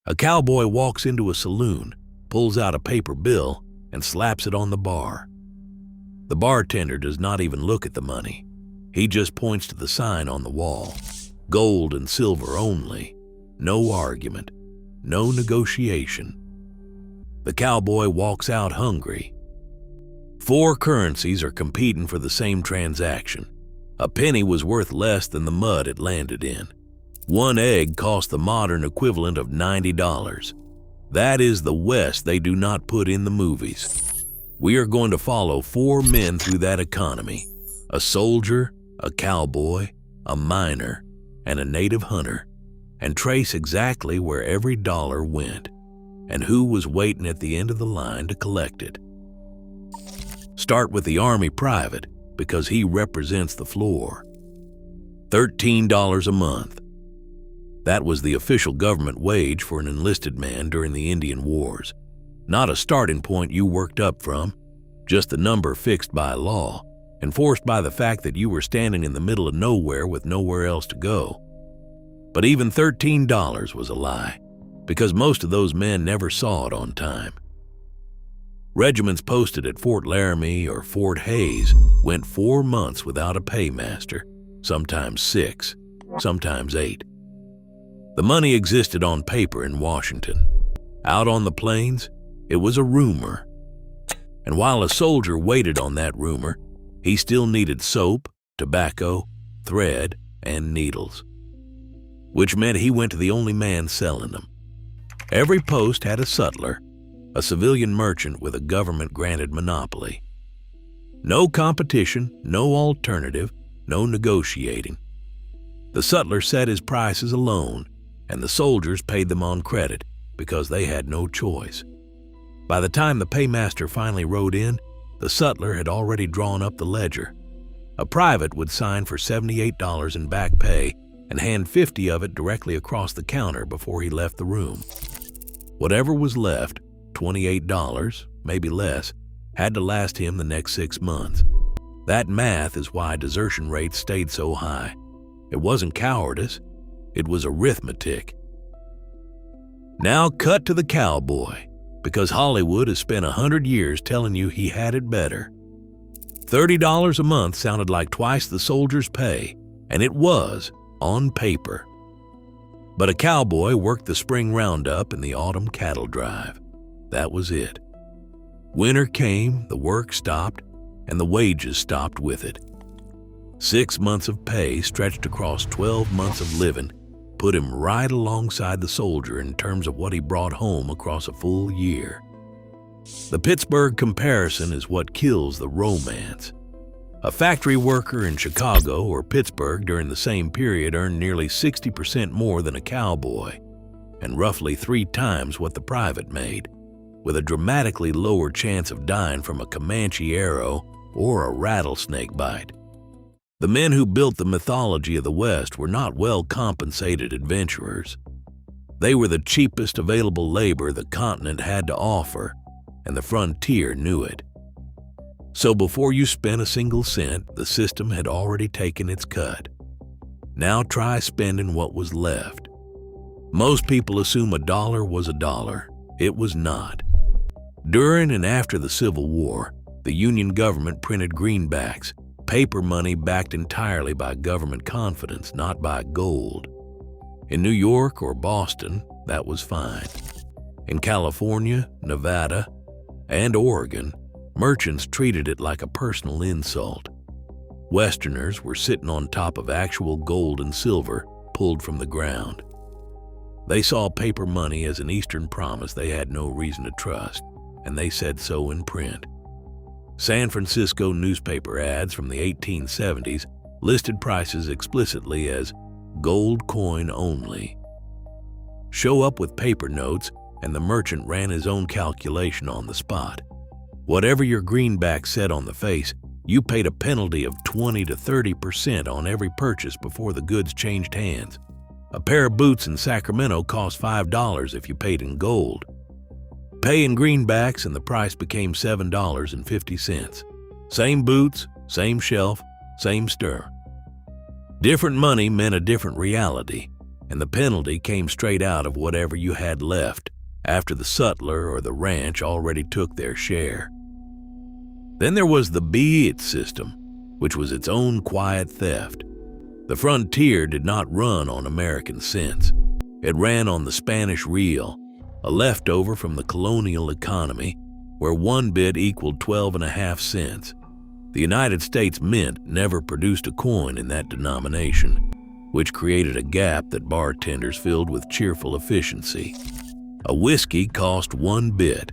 A cowboy walks into a saloon, pulls out a paper bill, and slaps it on the bar. The bartender does not even look at the money. He just points to the sign on the wall. Gold and silver only. No argument. No negotiation. The cowboy walks out hungry. 4 currencies are competing for the same transaction. A penny was worth less than the mud it landed in. 1 egg cost the modern equivalent of $90. That is the West they do not put in the movies. We are going to follow 4 men through that economy: a soldier, a cowboy, a miner, and a native hunter, and trace exactly where every dollar went and who was waiting at the end of the line to collect it. Start with the Army private because he represents the floor. $13 a month. That was the official government wage for an enlisted man during the Indian Wars. Not a starting point you worked up from, just a number fixed by law, enforced by the fact that you were standing in the middle of nowhere with nowhere else to go. But even $13 was a lie, because most of those men never saw it on time. Regiments posted at Fort Laramie or Fort Hays went 4 months without a paymaster, sometimes 6, sometimes 8. The money existed on paper in Washington. Out on the plains, it was a rumor. And while a soldier waited on that rumor, he still needed soap, tobacco, thread, and needles, which meant he went to the only man selling them. Every post had a sutler, a civilian merchant with a government-granted monopoly. No competition, no alternative, no negotiating. The sutler set his prices alone, and the soldiers paid them on credit because they had no choice. By the time the paymaster finally rode in, the sutler had already drawn up the ledger. A private would sign for $78 in back pay and hand 50 of it directly across the counter before he left the room. Whatever was left, $28, maybe less, had to last him the next 6 months. That math is why desertion rates stayed so high. It wasn't cowardice, it was arithmetic. Now cut to the cowboy, because Hollywood has spent 100 years telling you he had it better. $30 a month sounded like twice the soldier's pay, and it was, on paper. But a cowboy worked the spring roundup and the autumn cattle drive. That was it. Winter came, the work stopped, and the wages stopped with it. 6 months of pay stretched across 12 months of living put him right alongside the soldier in terms of what he brought home across a full year. The Pittsburgh comparison is what kills the romance. A factory worker in Chicago or Pittsburgh during the same period earned nearly 60% more than a cowboy, and roughly 3 times what the private made, with a dramatically lower chance of dying from a Comanche arrow or a rattlesnake bite. The men who built the mythology of the West were not well-compensated adventurers. They were the cheapest available labor the continent had to offer, and the frontier knew it. So before you spent a single cent, the system had already taken its cut. Now try spending what was left. Most people assume a dollar was a dollar. It was not. During and after the Civil War, the Union government printed greenbacks, paper money backed entirely by government confidence, not by gold. In New York or Boston, that was fine. In California, Nevada, and Oregon, merchants treated it like a personal insult. Westerners were sitting on top of actual gold and silver pulled from the ground. They saw paper money as an Eastern promise they had no reason to trust, and they said so in print. San Francisco newspaper ads from the 1870s listed prices explicitly as gold coin only. Show up with paper notes, and the merchant ran his own calculation on the spot. Whatever your greenback said on the face, you paid a penalty of 20 to 30% on every purchase before the goods changed hands. A pair of boots in Sacramento cost $5 if you paid in gold. Pay in greenbacks and the price became $7.50. Same boots, same shelf, same stir. Different money meant a different reality. and the penalty came straight out of whatever you had left after the sutler or the ranch already took their share. Then there was the be it system, which was its own quiet theft. The frontier did not run on American cents. It ran on the Spanish real, a leftover from the colonial economy where 1 bit equaled 12.5 cents. The United States Mint never produced a coin in that denomination, which created a gap that bartenders filled with cheerful efficiency. A whiskey cost 1 bit.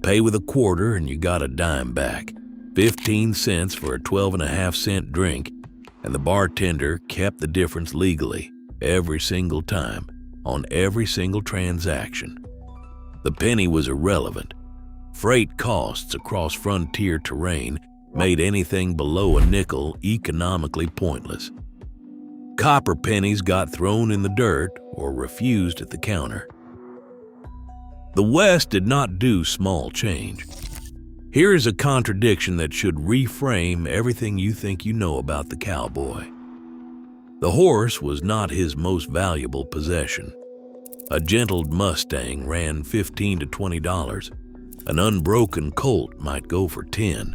Pay with a quarter and you got a dime back. 15 cents for a 12.5 cent drink, and the bartender kept the difference legally every single time on every single transaction. The penny was irrelevant. Freight costs across frontier terrain made anything below a nickel economically pointless. Copper pennies got thrown in the dirt or refused at the counter. The West did not do small change. Here is a contradiction that should reframe everything you think you know about the cowboy. The horse was not his most valuable possession. A gentled Mustang ran $15 to $20. An unbroken colt might go for $10.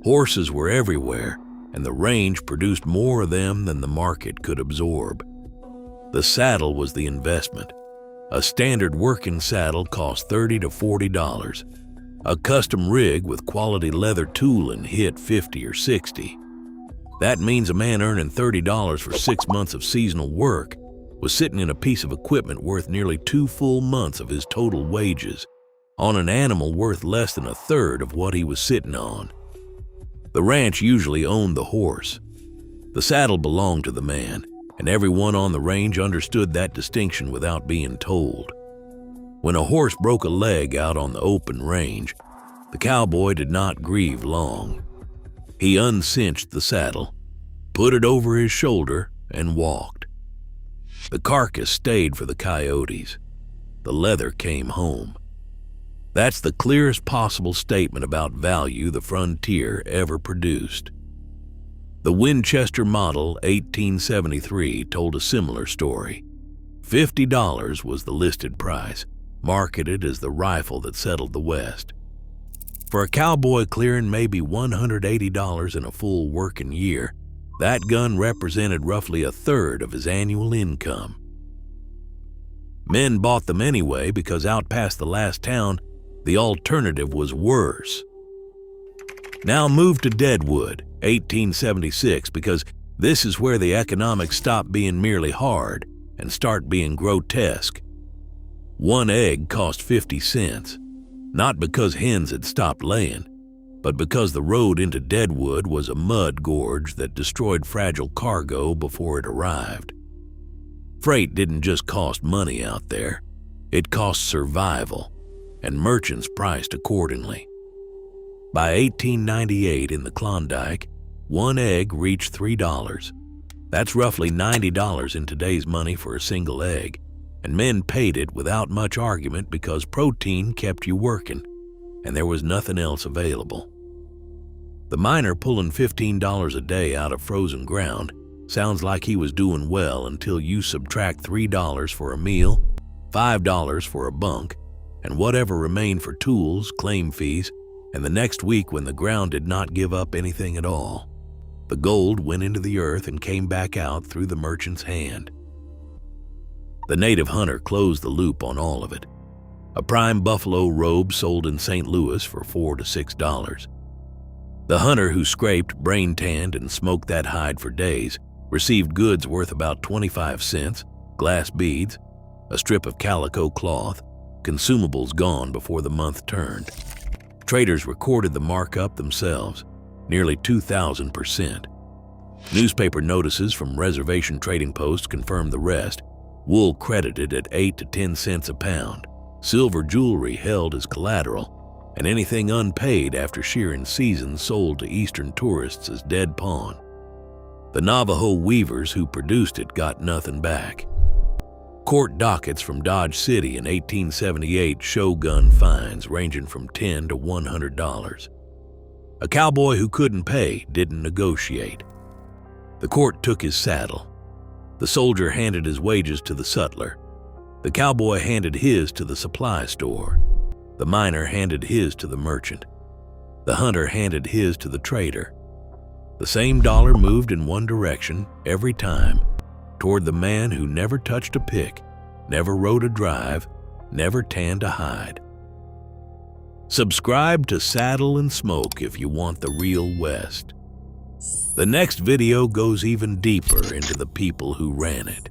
Horses were everywhere, and the range produced more of them than the market could absorb. The saddle was the investment. A standard working saddle cost $30 to $40. A custom rig with quality leather tooling hit $50 or $60. That means a man earning $30 for 6 months of seasonal work was sitting in a piece of equipment worth nearly 2 full months of his total wages, on an animal worth less than a third of what he was sitting on. The ranch usually owned the horse. The saddle belonged to the man, and everyone on the range understood that distinction without being told. When a horse broke a leg out on the open range, the cowboy did not grieve long. He uncinched the saddle, put it over his shoulder, and walked. The carcass stayed for the coyotes. The leather came home. That's the clearest possible statement about value the frontier ever produced. The Winchester Model 1873 told a similar story. $50 was the listed price, marketed as the rifle that settled the West. For a cowboy clearing maybe $180 in a full working year, that gun represented roughly a third of his annual income. Men bought them anyway because out past the last town, the alternative was worse. Now move to Deadwood, 1876, because this is where the economics stop being merely hard and start being grotesque. 1 egg cost 50 cents, not because hens had stopped laying, but because the road into Deadwood was a mud gorge that destroyed fragile cargo before it arrived. Freight didn't just cost money out there, it cost survival, and merchants priced accordingly. By 1898 in the Klondike, 1 egg reached $3. That's roughly $90 in today's money for a single egg, and men paid it without much argument because protein kept you working, and there was nothing else available. The miner pulling $15 a day out of frozen ground sounds like he was doing well until you subtract $3 for a meal, $5 for a bunk, and whatever remained for tools, claim fees, and the next week when the ground did not give up anything at all. The gold went into the earth and came back out through the merchant's hand. The native hunter closed the loop on all of it. A prime buffalo robe sold in St. Louis for $4 to $6. The hunter who scraped, brain-tanned, and smoked that hide for days received goods worth about 25 cents, glass beads, a strip of calico cloth, consumables gone before the month turned. Traders recorded the markup themselves, nearly 2,000%. Newspaper notices from reservation trading posts confirmed the rest. Wool credited at 8 to 10 cents a pound, silver jewelry held as collateral, and anything unpaid after shearing season sold to Eastern tourists as dead pawn. The Navajo weavers who produced it got nothing back. Court dockets from Dodge City in 1878 show gun fines ranging from $10 to $100. A cowboy who couldn't pay didn't negotiate. The court took his saddle. The soldier handed his wages to the sutler. The cowboy handed his to the supply store. The miner handed his to the merchant. The hunter handed his to the trader. The same dollar moved in one direction every time, toward the man who never touched a pick, never rode a drive, never tanned a hide. Subscribe to Saddle and Smoke if you want the real West. The next video goes even deeper into the people who ran it.